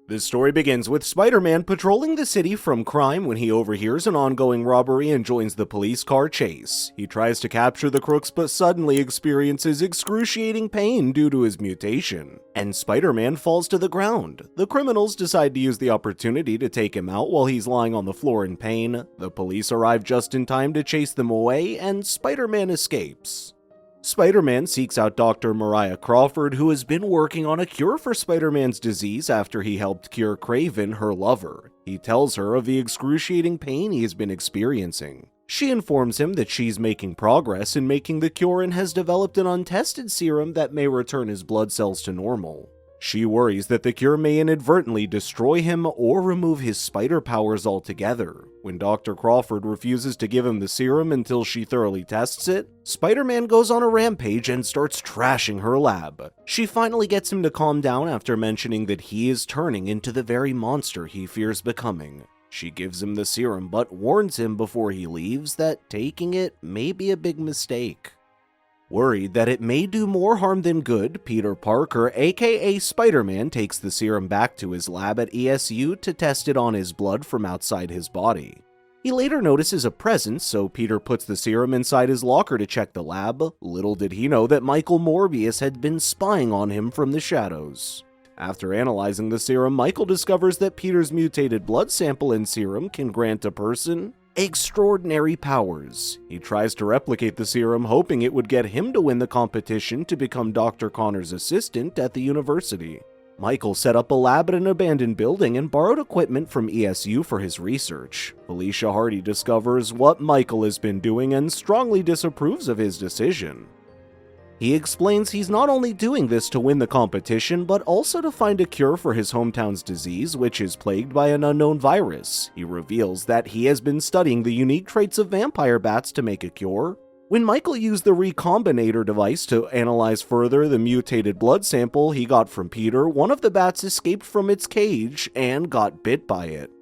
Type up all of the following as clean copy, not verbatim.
This story begins with Spider-Man patrolling the city from crime when he overhears an ongoing robbery and joins the police car chase. He tries to capture the crooks but suddenly experiences excruciating pain due to his mutation, and Spider-Man falls to the ground. The criminals decide to use the opportunity to take him out while he's lying on the floor in pain. The police arrive just in time to chase them away, and Spider-Man escapes. Spider-Man seeks out Dr. Mariah Crawford, who has been working on a cure for Spider-Man's disease after he helped cure Craven, her lover. He tells her of the excruciating pain he has been experiencing. She informs him that she's making progress in making the cure and has developed an untested serum that may return his blood cells to normal. She worries that the cure may inadvertently destroy him or remove his spider powers altogether. When Dr. Crawford refuses to give him the serum until she thoroughly tests it, Spider-Man goes on a rampage and starts trashing her lab. She finally gets him to calm down after mentioning that he is turning into the very monster he fears becoming. She gives him the serum but warns him before he leaves that taking it may be a big mistake. Worried that it may do more harm than good, Peter Parker, aka Spider-Man, takes the serum back to his lab at ESU to test it on his blood from outside his body. He later notices a presence, so Peter puts the serum inside his locker to check the lab. Little did he know that Michael Morbius had been spying on him from the shadows. After analyzing the serum, Michael discovers that Peter's mutated blood sample and serum can grant a person extraordinary powers. He tries to replicate the serum, hoping it would get him to win the competition to become Dr. Connor's assistant at the university. Michael set up a lab at an abandoned building and borrowed equipment from ESU for his research. Felicia Hardy discovers what Michael has been doing and strongly disapproves of his decision. He explains he's not only doing this to win the competition, but also to find a cure for his hometown's disease, which is plagued by an unknown virus. He reveals that he has been studying the unique traits of vampire bats to make a cure. When Michael used the Recombinator device to analyze further the mutated blood sample he got from Peter, one of the bats escaped from its cage and got bit by it.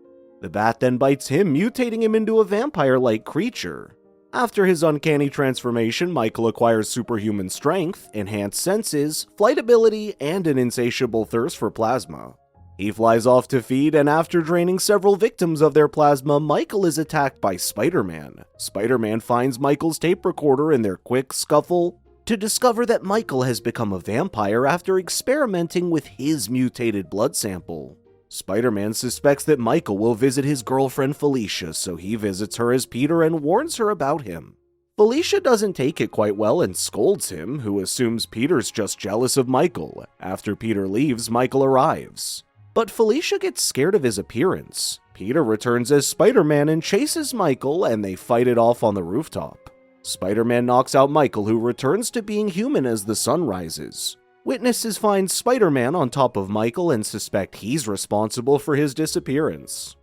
The bat then bites him, mutating him into a vampire-like creature. After his uncanny transformation, Michael acquires superhuman strength, enhanced senses, flight ability, and an insatiable thirst for plasma. He flies off to feed, and after draining several victims of their plasma, Michael is attacked by Spider-Man. Spider-Man finds Michael's tape recorder in their quick scuffle to discover that Michael has become a vampire after experimenting with his mutated blood sample. Spider-Man suspects that Michael will visit his girlfriend Felicia, so he visits her as Peter and warns her about him. Felicia doesn't take it quite well and scolds him, who assumes Peter's just jealous of Michael. After Peter leaves, Michael arrives. But Felicia gets scared of his appearance. Peter returns as Spider-Man and chases Michael, and they fight it off on the rooftop. Spider-Man knocks out Michael, who returns to being human as the sun rises. Witnesses find Spider-Man on top of Michael and suspect he's responsible for his disappearance.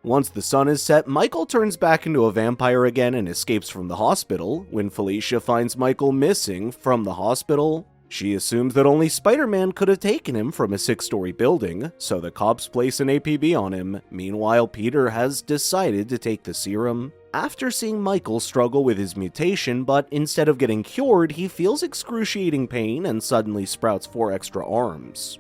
Once the sun is set, Michael turns back into a vampire again and escapes from the hospital. When Felicia finds Michael missing from the hospital, she assumes that only Spider-Man could have taken him from a 6-story building, so the cops place an APB on him. Meanwhile, Peter has decided to take the serum after seeing Michael struggle with his mutation, but instead of getting cured, he feels excruciating pain and suddenly sprouts 4 extra arms.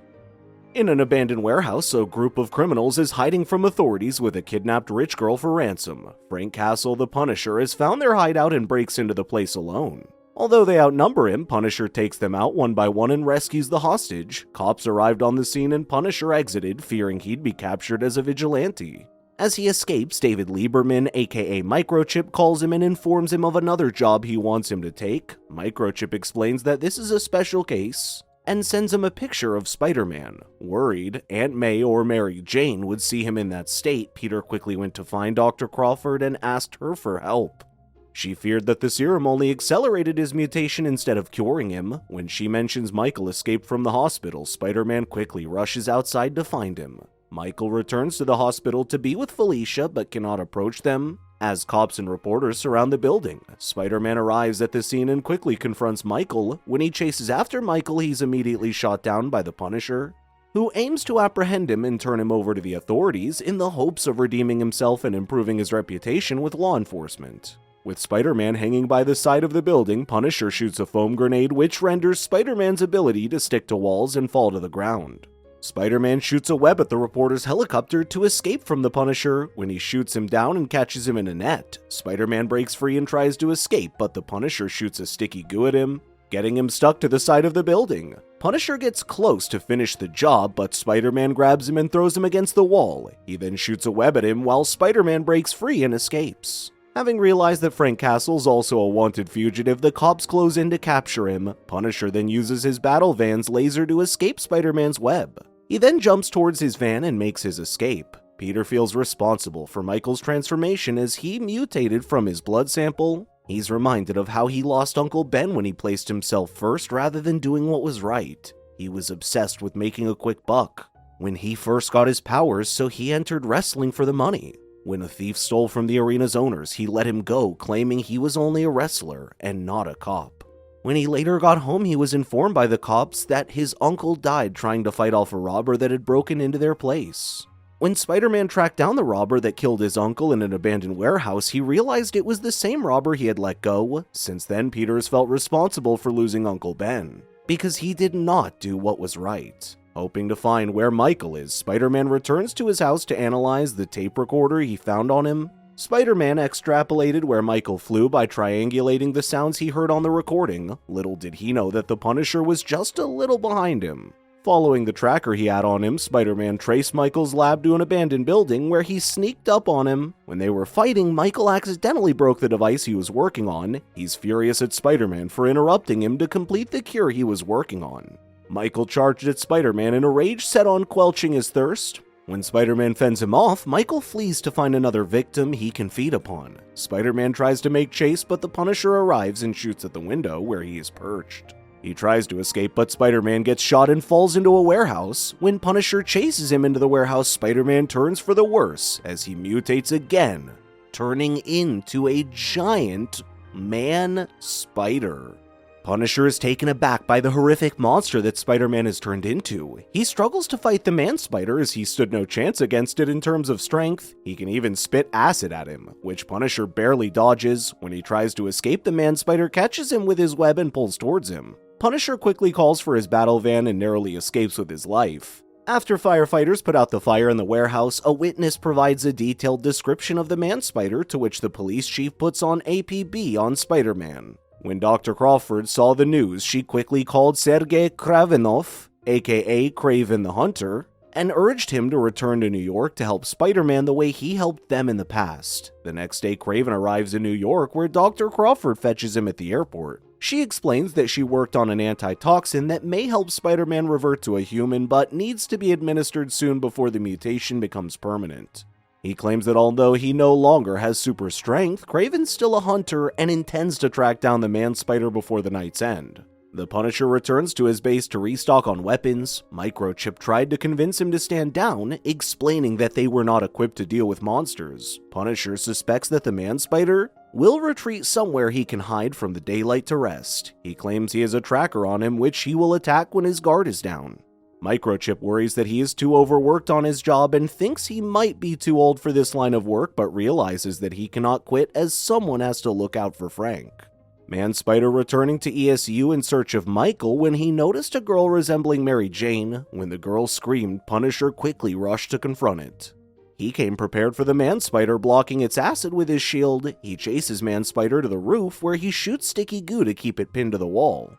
In an abandoned warehouse, a group of criminals is hiding from authorities with a kidnapped rich girl for ransom. Frank Castle, the Punisher, has found their hideout and breaks into the place alone. Although they outnumber him, Punisher takes them out one by one and rescues the hostage. Cops arrived on the scene and Punisher exited, fearing he'd be captured as a vigilante. As he escapes, David Lieberman, aka Microchip, calls him and informs him of another job he wants him to take. Microchip explains that this is a special case and sends him a picture of Spider-Man. Worried Aunt May or Mary Jane would see him in that state, Peter quickly went to find Dr. Crawford and asked her for help. She feared that the serum only accelerated his mutation instead of curing him. When she mentions Michael escaped from the hospital, Spider-Man quickly rushes outside to find him. Michael returns to the hospital to be with Felicia but cannot approach them as cops and reporters surround the building. Spider-Man arrives at the scene and quickly confronts Michael. When he chases after Michael, he's immediately shot down by the Punisher, who aims to apprehend him and turn him over to the authorities in the hopes of redeeming himself and improving his reputation with law enforcement. With Spider-Man hanging by the side of the building, Punisher shoots a foam grenade which renders Spider-Man's ability to stick to walls and fall to the ground. Spider-Man shoots a web at the reporter's helicopter to escape from the Punisher. When he shoots him down and catches him in a net, Spider-Man breaks free and tries to escape, but the Punisher shoots a sticky goo at him, getting him stuck to the side of the building. Punisher gets close to finish the job, but Spider-Man grabs him and throws him against the wall. He then shoots a web at him while Spider-Man breaks free and escapes. Having realized that Frank Castle's also a wanted fugitive, the cops close in to capture him. Punisher then uses his battle van's laser to escape Spider-Man's web. He then jumps towards his van and makes his escape. Peter feels responsible for Michael's transformation as he mutated from his blood sample. He's reminded of how he lost Uncle Ben when he placed himself first rather than doing what was right. He was obsessed with making a quick buck when he first got his powers, so he entered wrestling for the money. When a thief stole from the arena's owners, he let him go, claiming he was only a wrestler and not a cop. When he later got home, he was informed by the cops that his uncle died trying to fight off a robber that had broken into their place. When Spider-Man tracked down the robber that killed his uncle in an abandoned warehouse, he realized it was the same robber he had let go. Since then, Peter has felt responsible for losing Uncle Ben, because he did not do what was right. Hoping to find where Michael is, Spider-Man returns to his house to analyze the tape recorder he found on him. Spider-Man extrapolated where Michael flew by triangulating the sounds he heard on the recording. Little did he know that the Punisher was just a little behind him. Following the tracker he had on him, Spider-Man traced Michael's lab to an abandoned building where he sneaked up on him. When they were fighting, Michael accidentally broke the device he was working on. He's furious at Spider-Man for interrupting him to complete the cure he was working on. Michael charged at Spider-Man in a rage set on quenching his thirst. When Spider-Man fends him off, Michael flees to find another victim he can feed upon. Spider-Man tries to make chase, but the Punisher arrives and shoots at the window where he is perched. He tries to escape, but Spider-Man gets shot and falls into a warehouse. When Punisher chases him into the warehouse, Spider-Man turns for the worse as he mutates again, turning into a giant man-spider. Punisher is taken aback by the horrific monster that Spider-Man has turned into. He struggles to fight the man-spider as he stood no chance against it in terms of strength. He can even spit acid at him, which Punisher barely dodges. When he tries to escape, the man-spider catches him with his web and pulls towards him. Punisher quickly calls for his battle van and narrowly escapes with his life. After firefighters put out the fire in the warehouse, a witness provides a detailed description of the man-spider, to which the police chief puts on APB on Spider-Man. When Dr. Crawford saw the news, she quickly called Sergei Kravenov, aka Kraven the Hunter, and urged him to return to New York to help Spider-Man the way he helped them in the past. The next day, Kraven arrives in New York, where Dr. Crawford fetches him at the airport. She explains that she worked on an antitoxin that may help Spider-Man revert to a human, but needs to be administered soon before the mutation becomes permanent. He claims that although he no longer has super strength, Kraven's still a hunter and intends to track down the man-spider before the night's end. The Punisher returns to his base to restock on weapons. Microchip tried to convince him to stand down, explaining that they were not equipped to deal with monsters. Punisher suspects that the man-spider will retreat somewhere he can hide from the daylight to rest. He claims he has a tracker on him, which he will attack when his guard is down. Microchip worries that he is too overworked on his job and thinks he might be too old for this line of work, but realizes that he cannot quit as someone has to look out for Frank. Man-Spider returning to ESU in search of Michael when he noticed a girl resembling Mary Jane. When the girl screamed, Punisher quickly rushed to confront it. He came prepared for the Man-Spider, blocking its acid with his shield. He chases Man-Spider to the roof where he shoots sticky goo to keep it pinned to the wall.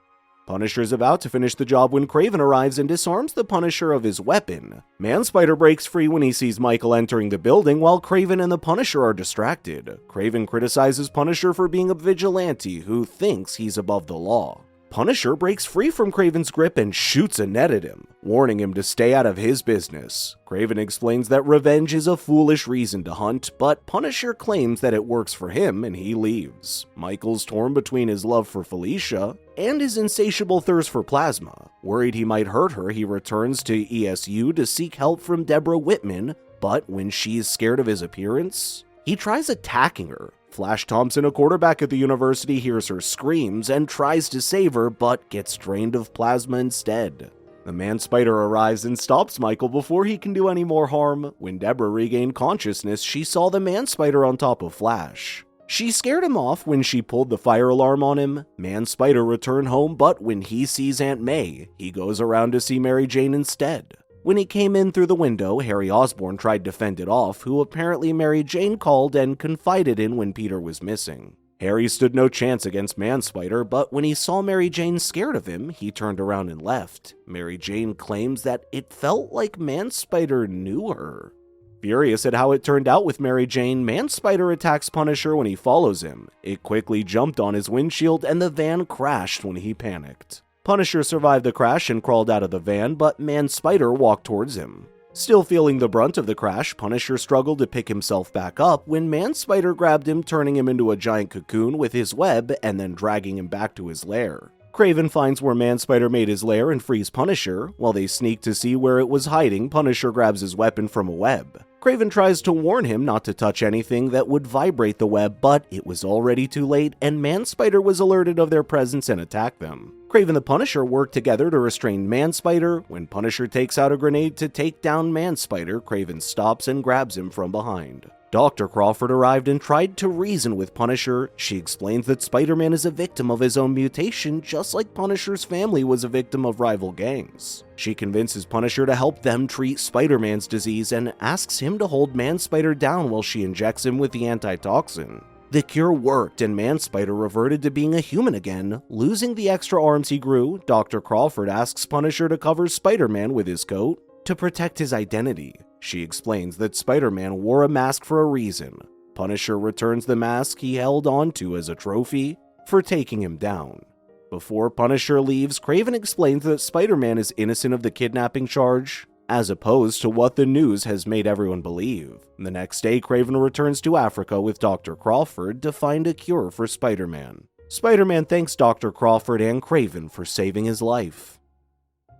Punisher is about to finish the job when Kraven arrives and disarms the Punisher of his weapon. Man-Spider breaks free when he sees Michael entering the building while Kraven and the Punisher are distracted. Kraven criticizes Punisher for being a vigilante who thinks he's above the law. Punisher breaks free from Kraven's grip and shoots a net at him, warning him to stay out of his business. Kraven explains that revenge is a foolish reason to hunt, but Punisher claims that it works for him and he leaves. Michael's torn between his love for Felicia and his insatiable thirst for plasma. Worried he might hurt her, he returns to ESU to seek help from Deborah Whitman, but when she is scared of his appearance, he tries attacking her. Flash Thompson, a quarterback at the university, hears her screams and tries to save her, but gets drained of plasma instead. The Man-Spider arrives and stops Michael before he can do any more harm. When Deborah regained consciousness, she saw the Man-Spider on top of Flash. She scared him off when she pulled the fire alarm on him. Man-Spider returned home, but when he sees Aunt May, he goes around to see Mary Jane instead. When he came in through the window, Harry Osborn tried to fend it off, who apparently Mary Jane called and confided in when Peter was missing. Harry stood no chance against Man-Spider, but when he saw Mary Jane scared of him, he turned around and left. Mary Jane claims that it felt like Man-Spider knew her. Furious at how it turned out with Mary Jane, Man-Spider attacks Punisher when he follows him. It quickly jumped on his windshield and the van crashed when he panicked. Punisher survived the crash and crawled out of the van, but Man-Spider walked towards him. Still feeling the brunt of the crash, Punisher struggled to pick himself back up when Man-Spider grabbed him, turning him into a giant cocoon with his web and then dragging him back to his lair. Kraven finds where Man-Spider made his lair and frees Punisher. While they sneak to see where it was hiding, Punisher grabs his weapon from a web. Kraven tries to warn him not to touch anything that would vibrate the web, but it was already too late and Man-Spider was alerted of their presence and attacked them. Kraven and the Punisher work together to restrain Man-Spider. When Punisher takes out a grenade to take down Man-Spider, Kraven stops and grabs him from behind. Dr. Crawford arrived and tried to reason with Punisher. She explains that Spider-Man is a victim of his own mutation, just like Punisher's family was a victim of rival gangs. She convinces Punisher to help them treat Spider-Man's disease and asks him to hold Man-Spider down while she injects him with the antitoxin. The cure worked and Man-Spider reverted to being a human again. Losing the extra arms he grew, Dr. Crawford asks Punisher to cover Spider-Man with his coat to protect his identity. She explains that Spider-Man wore a mask for a reason. Punisher returns the mask he held onto as a trophy for taking him down. Before Punisher leaves, Kraven explains that Spider-Man is innocent of the kidnapping charge, as opposed to what the news has made everyone believe. The next day, Kraven returns to Africa with Dr. Crawford to find a cure for Spider-Man. Spider-Man thanks Dr. Crawford and Kraven for saving his life.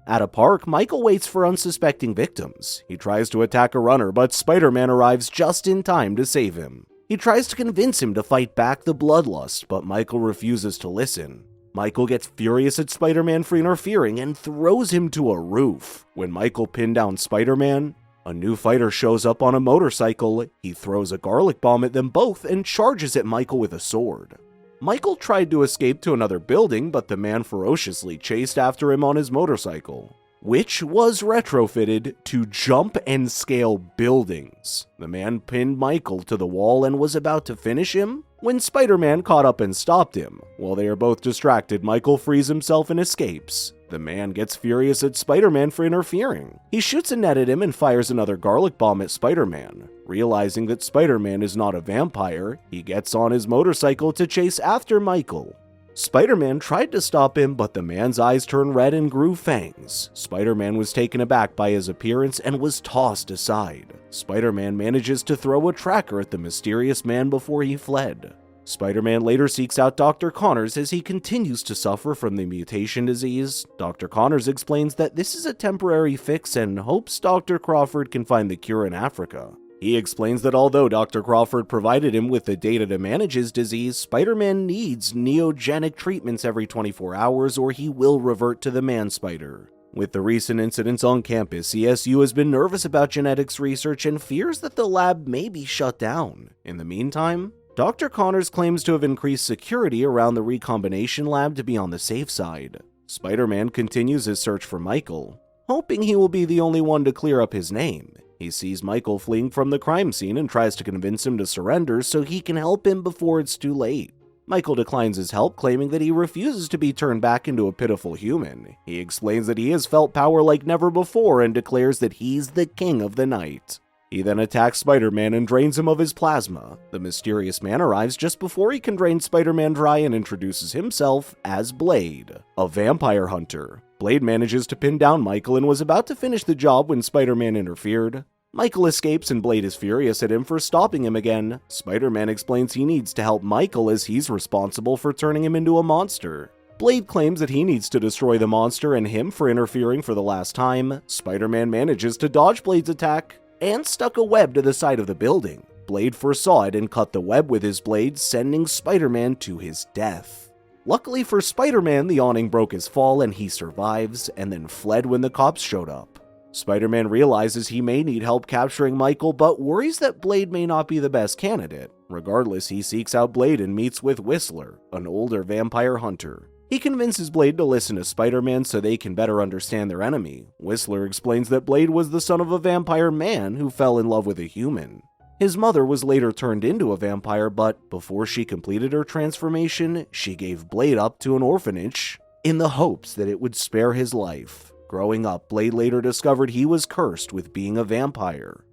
At a park, Michael waits for unsuspecting victims. He tries to attack a runner, but Spider-Man arrives just in time to save him. He tries to convince him to fight back the bloodlust, but Michael refuses to listen. Michael gets furious at Spider-Man for interfering and throws him to a roof. When Michael pinned down Spider-Man, a new fighter shows up on a motorcycle. He throws a garlic bomb at them both and charges at Michael with a sword. Michael tried to escape to another building, but the man ferociously chased after him on his motorcycle, which was retrofitted to jump and scale buildings. The man pinned Michael to the wall and was about to finish him when Spider-Man caught up and stopped him. While they are both distracted, Michael frees himself and escapes. The man gets furious at Spider-Man for interfering. He shoots a net at him and fires another garlic bomb at Spider-Man. Realizing that Spider-Man is not a vampire, he gets on his motorcycle to chase after Michael. Spider-Man tried to stop him, but the man's eyes turned red and grew fangs. Spider-Man was taken aback by his appearance and was tossed aside. Spider-Man manages to throw a tracker at the mysterious man before he fled. Spider-Man later seeks out Dr. Connors as he continues to suffer from the mutation disease. Dr. Connors explains that this is a temporary fix and hopes Dr. Crawford can find the cure in Africa. He explains that although Dr. Crawford provided him with the data to manage his disease, Spider-Man needs neogenic treatments every 24 hours or he will revert to the Man-Spider. With the recent incidents on campus, CSU has been nervous about genetics research and fears that the lab may be shut down. In the meantime, Dr. Connors claims to have increased security around the recombination lab to be on the safe side. Spider-Man continues his search for Michael, hoping he will be the only one to clear up his name. He sees Michael fleeing from the crime scene and tries to convince him to surrender so he can help him before it's too late. Michael declines his help, claiming that he refuses to be turned back into a pitiful human. He explains that he has felt power like never before and declares that he's the king of the night. He then attacks Spider-Man and drains him of his plasma. The mysterious man arrives just before he can drain Spider-Man dry and introduces himself as Blade, a vampire hunter. Blade manages to pin down Michael and was about to finish the job when Spider-Man interfered. Michael escapes and Blade is furious at him for stopping him again. Spider-Man explains he needs to help Michael as he's responsible for turning him into a monster. Blade claims that he needs to destroy the monster and him for interfering for the last time. Spider-Man manages to dodge Blade's attack and stuck a web to the side of the building. Blade foresaw it and cut the web with his blade, sending Spider-Man to his death. Luckily for Spider-Man, the awning broke his fall and he survives, and then fled when the cops showed up. Spider-Man realizes he may need help capturing Michael, but worries that Blade may not be the best candidate. Regardless, he seeks out Blade and meets with Whistler, an older vampire hunter. He convinces Blade to listen to Spider-Man so they can better understand their enemy. Whistler explains that Blade was the son of a vampire man who fell in love with a human. His mother was later turned into a vampire, but before she completed her transformation, she gave Blade up to an orphanage in the hopes that it would spare his life. Growing up, Blade later discovered he was cursed with being a vampire.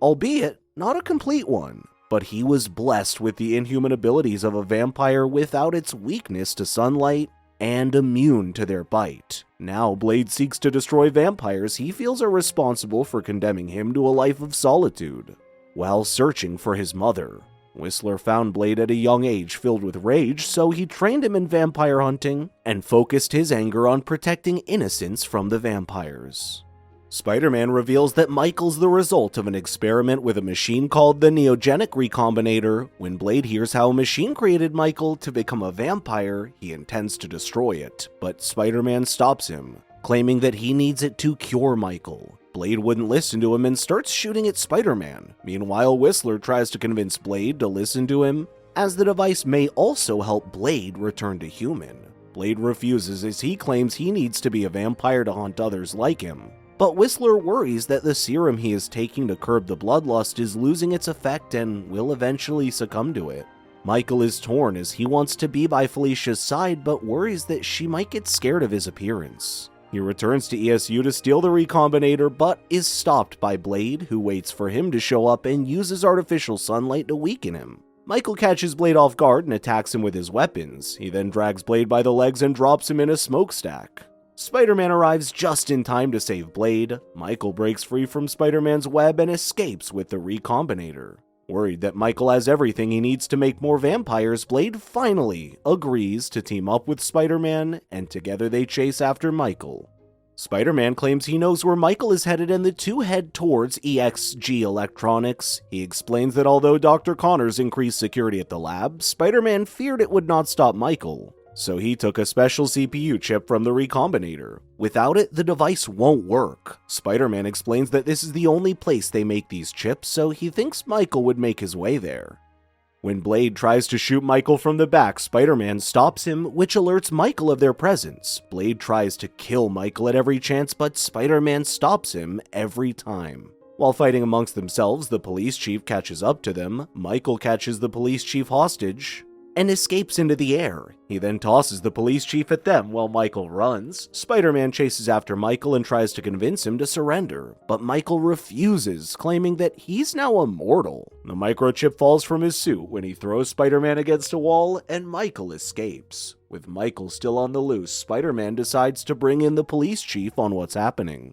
Albeit not a complete one, but he was blessed with the inhuman abilities of a vampire without its weakness to sunlight and immune to their bite. Now Blade seeks to destroy vampires he feels are responsible for condemning him to a life of solitude. While searching for his mother, Whistler found Blade at a young age filled with rage, so he trained him in vampire hunting and focused his anger on protecting innocents from the vampires. Spider-Man reveals that Michael's the result of an experiment with a machine called the Neogenic Recombinator. When Blade hears how a machine created Michael to become a vampire, he intends to destroy it, but Spider-Man stops him, claiming that he needs it to cure Michael. Blade wouldn't listen to him and starts shooting at Spider-Man. Meanwhile, Whistler tries to convince Blade to listen to him, as the device may also help Blade return to human. Blade refuses as he claims he needs to be a vampire to hunt others like him. But Whistler worries that the serum he is taking to curb the bloodlust is losing its effect and will eventually succumb to it. Michael is torn as he wants to be by Felicia's side but worries that she might get scared of his appearance. He returns to ESU to steal the Recombinator but is stopped by Blade, who waits for him to show up and uses artificial sunlight to weaken him. Michael catches Blade off guard and attacks him with his weapons. He then drags Blade by the legs and drops him in a smokestack. Spider-Man arrives just in time to save Blade. Michael breaks free from Spider-Man's web and escapes with the Recombinator. Worried that Michael has everything he needs to make more vampires, Blade finally agrees to team up with Spider-Man, and together they chase after Michael. Spider-Man claims he knows where Michael is headed and the two head towards EXG Electronics. He explains that although Dr. Connors increased security at the lab, Spider-Man feared it would not stop Michael. So he took a special CPU chip from the Recombinator. Without it, the device won't work. Spider-Man explains that this is the only place they make these chips, so he thinks Michael would make his way there. When Blade tries to shoot Michael from the back, Spider-Man stops him, which alerts Michael of their presence. Blade tries to kill Michael at every chance, but Spider-Man stops him every time. While fighting amongst themselves, the police chief catches up to them. Michael catches the police chief hostage and escapes into the air. He then tosses the police chief at them while Michael runs. Spider-Man chases after Michael and tries to convince him to surrender, but Michael refuses, claiming that he's now immortal. The microchip falls from his suit when he throws Spider-Man against a wall, and Michael escapes. With Michael still on the loose, Spider-Man decides to bring in the police chief on what's happening.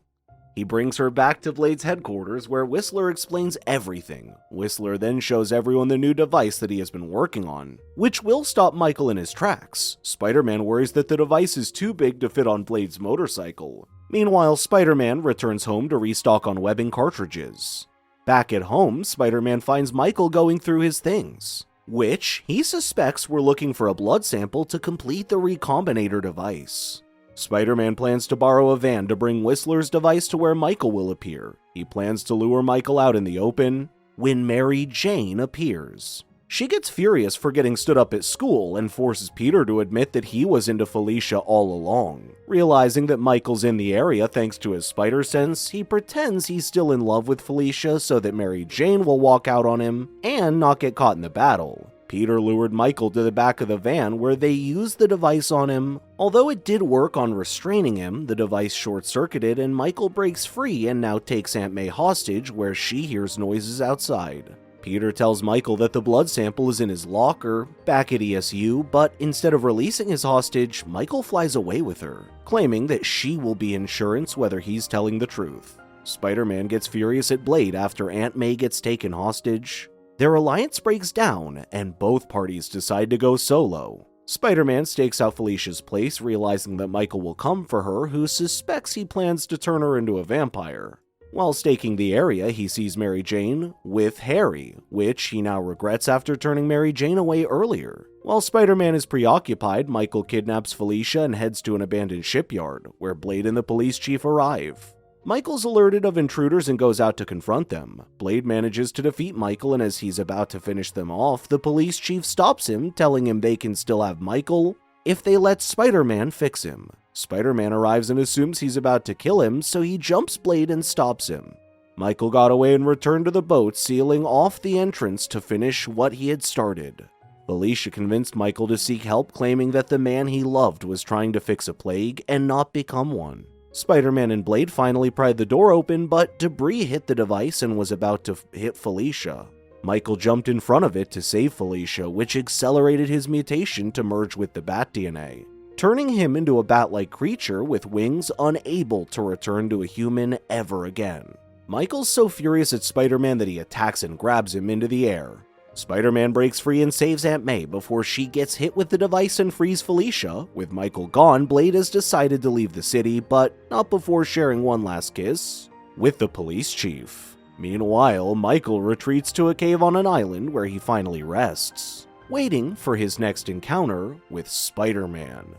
He brings her back to Blade's headquarters where Whistler explains everything. Whistler then shows everyone the new device that he has been working on, which will stop Michael in his tracks. Spider-Man worries that the device is too big to fit on Blade's motorcycle. Meanwhile, Spider-Man returns home to restock on webbing cartridges. Back at home, Spider-Man finds Michael going through his things, which he suspects were looking for a blood sample to complete the Recombinator device. Spider-Man plans to borrow a van to bring Whistler's device to where Michael will appear. He plans to lure Michael out in the open when Mary Jane appears. She gets furious for getting stood up at school and forces Peter to admit that he was into Felicia all along. Realizing that Michael's in the area thanks to his spider sense, he pretends he's still in love with Felicia so that Mary Jane will walk out on him and not get caught in the battle. Peter lured Michael to the back of the van where they used the device on him. Although it did work on restraining him, the device short-circuited and Michael breaks free and now takes Aunt May hostage where she hears noises outside. Peter tells Michael that the blood sample is in his locker back at ESU, but instead of releasing his hostage, Michael flies away with her, claiming that she will be insurance whether he's telling the truth. Spider-Man gets furious at Blade after Aunt May gets taken hostage. Their alliance breaks down, and both parties decide to go solo. Spider-Man stakes out Felicia's place, realizing that Michael will come for her, who suspects he plans to turn her into a vampire. While staking the area, he sees Mary Jane with Harry, which he now regrets after turning Mary Jane away earlier. While Spider-Man is preoccupied, Michael kidnaps Felicia and heads to an abandoned shipyard, where Blade and the police chief arrive. Michael's alerted of intruders and goes out to confront them. Blade manages to defeat Michael, and as he's about to finish them off, the police chief stops him, telling him they can still have Michael if they let Spider-Man fix him. Spider-Man arrives and assumes he's about to kill him, so he jumps Blade and stops him. Michael got away and returned to the boat, sealing off the entrance to finish what he had started. Felicia convinced Michael to seek help, claiming that the man he loved was trying to fix a plague and not become one. Spider-Man and Blade finally pried the door open, but debris hit the device and was about to hit Felicia. Michael jumped in front of it to save Felicia, which accelerated his mutation to merge with the bat DNA, turning him into a bat-like creature with wings unable to return to a human ever again. Michael's so furious at Spider-Man that he attacks and grabs him into the air. Spider-Man breaks free and saves Aunt May before she gets hit with the device and frees Felicia. With Michael gone, Blade has decided to leave the city, but not before sharing one last kiss with the police chief. Meanwhile, Michael retreats to a cave on an island where he finally rests, waiting for his next encounter with Spider-Man.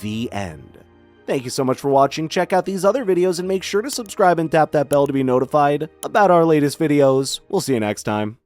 The end. Thank you so much for watching. Check out these other videos and make sure to subscribe and tap that bell to be notified about our latest videos. We'll see you next time.